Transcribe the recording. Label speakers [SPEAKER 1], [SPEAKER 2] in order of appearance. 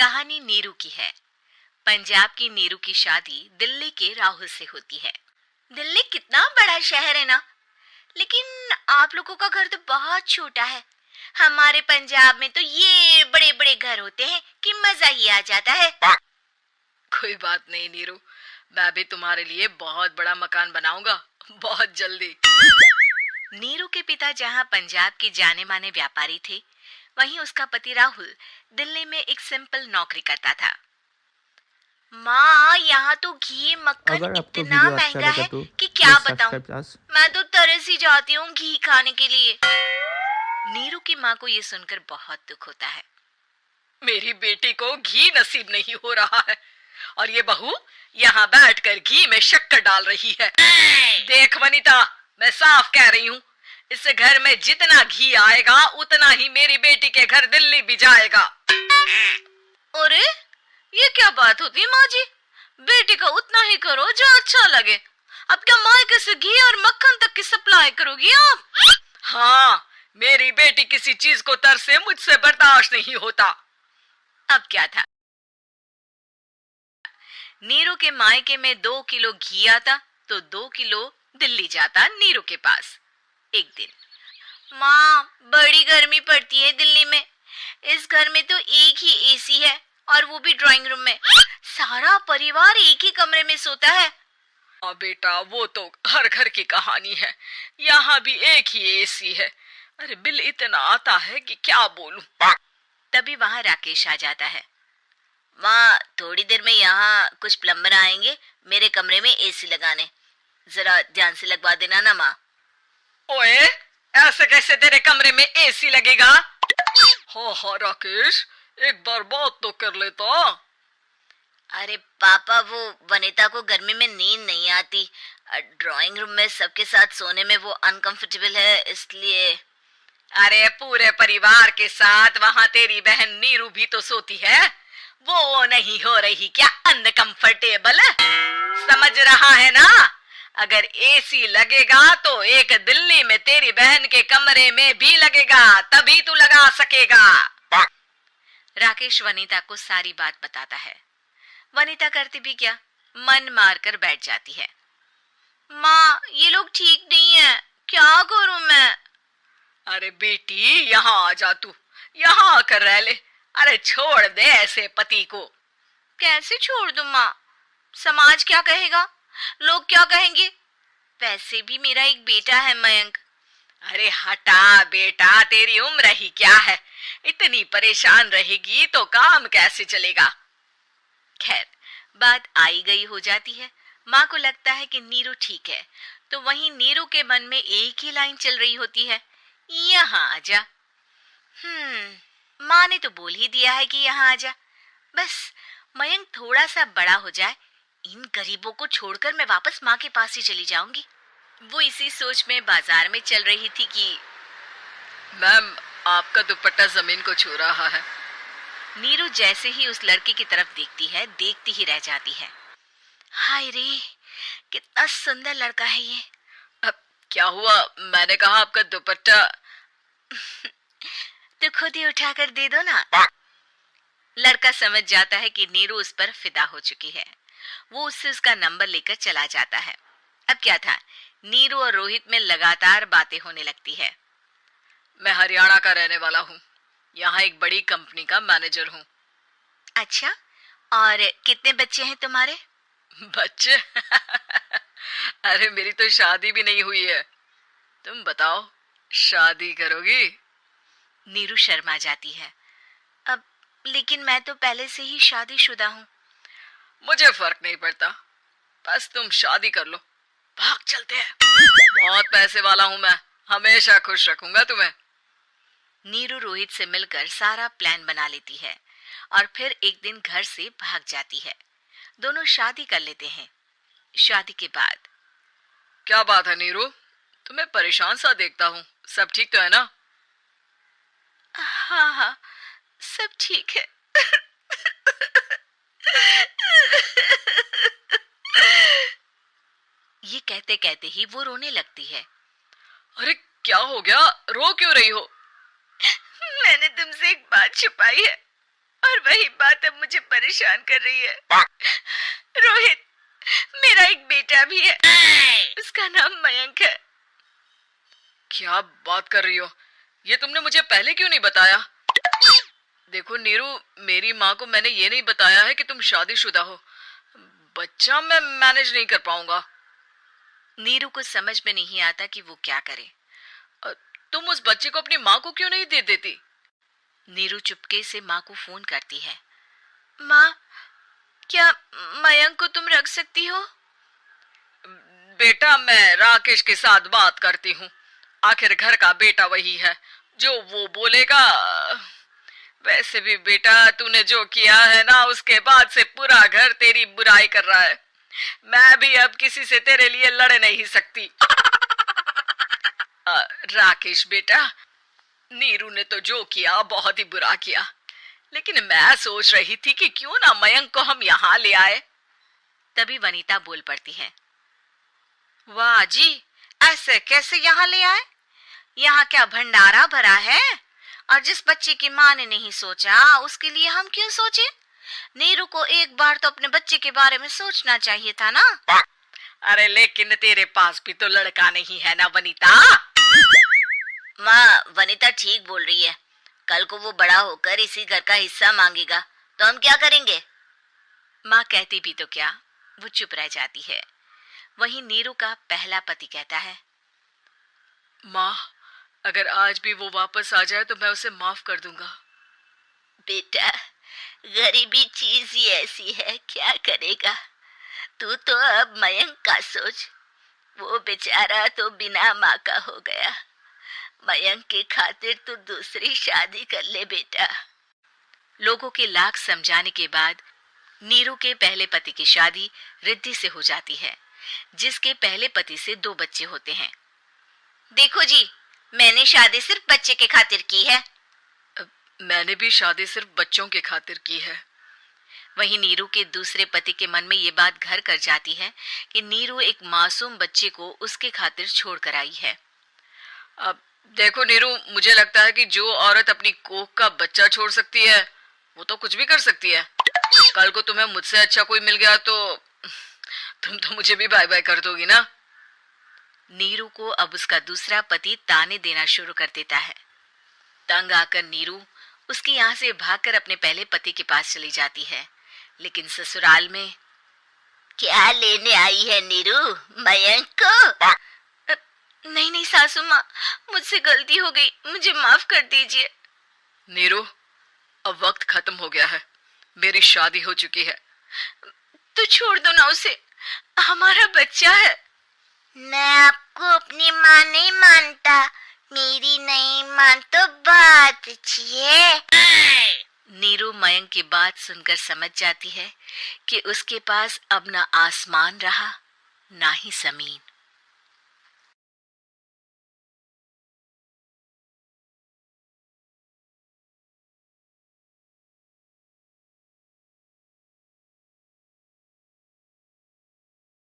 [SPEAKER 1] कहानी नीरू की है। पंजाब की नीरू की शादी दिल्ली के राहुल से होती है। दिल्ली कितना बड़ा शहर है ना, लेकिन आप लोगों का घर तो बहुत छोटा है। हमारे पंजाब में तो ये बड़े बड़े घर होते हैं कि मजा ही आ जाता है।
[SPEAKER 2] कोई बात नहीं नीरू, मैं भी तुम्हारे लिए बहुत बड़ा मकान बनाऊंगा, बहुत जल्दी।
[SPEAKER 1] नीरू के पिता जहाँ पंजाब के जाने माने व्यापारी थे, वहीं उसका पति राहुल दिल्ली में एक सिंपल नौकरी करता था। माँ, यहाँ तो घी मक्खन
[SPEAKER 3] अगर आपको
[SPEAKER 1] इतना
[SPEAKER 3] वीडियो अच्छा
[SPEAKER 1] महंगा
[SPEAKER 3] लगा
[SPEAKER 1] है
[SPEAKER 3] तो
[SPEAKER 1] कि क्या
[SPEAKER 3] प्लीज
[SPEAKER 1] बताऊं।
[SPEAKER 3] Subscribe us.
[SPEAKER 1] मैं तो तरस ही जाती हूँ घी खाने के लिए। नीरू की माँ को ये सुनकर बहुत दुख होता है।
[SPEAKER 2] मेरी बेटी को घी नसीब नहीं हो रहा है और ये बहू यहाँ बैठकर घी में शक्कर डाल रही है। देख वनिता, मैं साफ कह रही हूँ, इस घर में जितना घी आएगा उतना ही मेरी बेटी के घर दिल्ली भी जाएगा।
[SPEAKER 1] अरे, ये क्या बात होती है माँ जी? बेटी का उतना ही करो जो अच्छा लगे। अब क्या मायके से घी और मक्खन तक की सप्लाई करोगी आप?
[SPEAKER 2] हाँ, मेरी बेटी किसी चीज को तरसे मुझसे बर्दाश्त नहीं होता।
[SPEAKER 1] अब क्या था, नीरू के मायके में 2 किलो घी आता तो 2 किलो दिल्ली जाता नीरू के पास। एक दिन, माँ, बड़ी गर्मी पड़ती है दिल्ली में। इस घर में तो एक ही एसी है और वो भी ड्राइंग रूम में। सारा परिवार एक ही कमरे में सोता है।
[SPEAKER 2] हाँ बेटा, वो तो हर घर की कहानी है। यहाँ भी एक ही एसी है। अरे बिल इतना आता है कि क्या बोलूं।
[SPEAKER 1] तभी वहाँ राकेश आ जाता है। माँ, थोड़ी देर में यहाँ कुछ प्लम्बर आएंगे मेरे कमरे में एसी लगाने। जरा ध्यान से लगवा देना ना माँ।
[SPEAKER 2] ओए, ऐसे कैसे तेरे कमरे में एसी लगेगा? हाँ राकेश, एक बार बात तो कर लेता।
[SPEAKER 1] अरे पापा, वो वनिता को गर्मी में नींद नहीं आती। ड्राइंग रूम में सबके साथ सोने में वो अनकंफर्टेबल है, इसलिए।
[SPEAKER 2] अरे पूरे परिवार के साथ वहाँ तेरी बहन नीरू भी तो सोती है। वो नहीं हो रही क्या अनकंफर्टेबल? समझ रहा है ना? अगर एसी लगेगा तो एक दिल्ली में तेरी बहन के कमरे में भी लगेगा, तभी तू लगा सकेगा।
[SPEAKER 1] राकेश वनिता को सारी बात बताता है। वनिता करती भी क्या, मन मारकर बैठ जाती है। माँ, ये लोग ठीक नहीं है, क्या करूं मैं?
[SPEAKER 2] अरे बेटी, यहाँ आ जा तू, यहाँ आकर रह ले। अरे छोड़ दे ऐसे पति को।
[SPEAKER 1] कैसे छोड़ दूं माँ? समाज क्या कहेगा, लोग क्या कहेंगे? वैसे भी मेरा एक बेटा है मयंक।
[SPEAKER 2] अरे हटा बेटा, तेरी उम्र ही क्या है, इतनी परेशान रहेगी तो काम कैसे चलेगा।
[SPEAKER 1] खैर, बात आई गई हो जाती है। माँ को लगता है कि नीरू ठीक है, तो वहीं नीरू के मन में एक ही लाइन चल रही होती है, यहाँ आजा। माँ ने तो बोल ही दिया है कि यहाँ आजा। बस मयंक थोड़ा सा बड़ा हो जाए, इन गरीबों को छोड़कर मैं वापस माँ के पास ही चली जाऊंगी। वो इसी सोच में बाजार में चल रही थी कि
[SPEAKER 2] मैम, आपका दुपट्टा जमीन को छू रहा है।
[SPEAKER 1] नीरू जैसे ही उस लड़की की तरफ देखती है, देखती ही रह जाती है। हाय रे, कितना सुंदर लड़का है ये।
[SPEAKER 2] अब क्या हुआ? मैंने कहा आपका दुपट्टा।
[SPEAKER 1] तो खुद ही उठाकर दे दो ना। लड़का समझ जाता है कि नीरू उस पर फिदा हो चुकी है। वो उससे उसका नंबर लेकर चला जाता है। अब क्या था, नीरू और रोहित में लगातार बातें होने लगती है।
[SPEAKER 2] मैं हरियाणा का रहने वाला हूँ, यहाँ एक बड़ी कंपनी का मैनेजर हूँ।
[SPEAKER 1] अच्छा, और कितने बच्चे हैं तुम्हारे?
[SPEAKER 2] बच्चे? अरे मेरी तो शादी भी नहीं हुई है। तुम बताओ, शादी करोगी?
[SPEAKER 1] नीरू शर्मा जाती है। अब लेकिन मैं तो पहले से ही शादीशुदा हूँ।
[SPEAKER 2] मुझे फर्क नहीं पड़ता, बस तुम शादी कर लो, भाग चलते हैं। बहुत पैसे वाला हूँ मैं, हमेशा खुश रखूंगा तुम्हें।
[SPEAKER 1] नीरू रोहित से मिलकर सारा प्लान बना लेती है और फिर एक दिन घर से भाग जाती है। दोनों शादी कर लेते हैं। शादी के बाद,
[SPEAKER 2] क्या बात है नीरू, तुम्हें परेशान सा देखता हूँ, सब ठीक तो है ना?
[SPEAKER 1] हाँ हाँ, सब ठीक है। ये कहते कहते ही वो रोने लगती है।
[SPEAKER 2] अरे क्या हो गया, रो क्यों रही हो?
[SPEAKER 1] मैंने तुमसे एक बात छुपाई है। और वही बात अब मुझे परेशान कर रही है। रोहित, मेरा एक बेटा भी है, उसका नाम मयंक है।
[SPEAKER 2] क्या बात कर रही हो? ये तुमने मुझे पहले क्यों नहीं बताया? देखो नीरू, मेरी माँ को मैंने ये नहीं बताया है कि तुम शादीशुदा हो। बच्चा मैं मैनेज नहीं कर पाऊंगा।
[SPEAKER 1] नीरू को समझ में नहीं आता कि वो क्या करे।
[SPEAKER 2] तुम उस बच्चे को अपनी माँ को क्यों नहीं दे देती?
[SPEAKER 1] नीरू चुपके से माँ को फोन करती है। माँ, क्या मयंक को तुम रख सकती हो?
[SPEAKER 2] बेटा, मैं राकेश के साथ बात करती हूँ। आखिर घर का बेटा वही है, जो वो बोलेगा। वैसे भी बेटा, तूने जो किया है ना, उसके बाद से पूरा घर तेरी बुराई कर रहा है। मैं भी अब किसी से तेरे लिए लड़ नहीं सकती। राकेश बेटा, नीरू ने तो जो किया बहुत ही बुरा किया, लेकिन मैं सोच रही थी कि क्यों ना मयंक को हम यहाँ ले आए।
[SPEAKER 1] तभी वनीता बोल पड़ती है। वाह जी, ऐसे कैसे यहाँ ले आए? यहाँ क्या भंडारा भरा है? और जिस बच्चे की माँ ने नहीं सोचा, उसके लिए हम क्यों सोचे? नीरू को एक बार तो अपने बच्चे के बारे में सोचना चाहिए था ना।
[SPEAKER 2] अरे लेकिन तेरे पास भी तो लड़का नहीं है ना वनीता।
[SPEAKER 1] माँ, वनीता ठीक बोल रही है। कल को वो बड़ा होकर इसी घर का हिस्सा मांगेगा तो हम क्या करेंगे? माँ कहती भी तो क्या, वो चुप रह जाती है। वहीं नीरू का पहला पति कहता है।
[SPEAKER 2] माँ, अगर आज भी वो वापस आ जाए तो मैं उसे माफ कर दूंगा।
[SPEAKER 1] बेटा, गरीबी चीज ही ऐसी है, क्या करेगा? तू तो अब मयंक का सोच। वो बेचारा तो बिना माँ का हो गया। मयंक की खातिर तू दूसरी शादी कर ले बेटा। लोगों के लाख समझाने के बाद नीरू के पहले पति की शादी रिद्धि से हो जाती है, जिसके पहले पति से 2 बच्चे होते हैं। देखो जी, मैंने शादी सिर्फ बच्चे के खातिर की है।
[SPEAKER 2] मैंने भी शादी सिर्फ बच्चों के खातिर की है।
[SPEAKER 1] वहीं नीरू के दूसरे पति के मन में ये बात घर कर जाती है कि नीरू एक मासूम बच्चे को उसके खातिर छोड़ कर आई है।
[SPEAKER 2] अब देखो नीरू, मुझे लगता है कि जो औरत अपनी कोख का बच्चा छोड़ सकती है, वो तो कुछ भी कर सकती है। कल को तुम्हें मुझसे अच्छा कोई मिल गया तो तुम तो मुझे भी बाय बाय कर दोगी ना।
[SPEAKER 1] नीरू को अब उसका दूसरा पति ताने देना शुरू कर देता है। तंग आकर नीरू उसके यहाँ से भागकर अपने पहले पति के पास चली जाती है, लेकिन ससुराल में क्या लेने आई है नीरू, मयंक को? नहीं नहीं सासू माँ, मुझसे गलती हो गई, मुझे माफ कर दीजिए।
[SPEAKER 2] नीरू, अब वक्त खत्म हो गया है, मेरी शादी हो चुकी है।
[SPEAKER 1] तो छोड़ दो ना उसे, हमारा बच्चा है। मैं आपको अपनी माँ नहीं मानता, मेरी नहीं मान तो बात अच्छी है। नीरू मयंक की बात सुनकर समझ जाती है कि उसके पास अब ना आसमान रहा ना ही जमीन।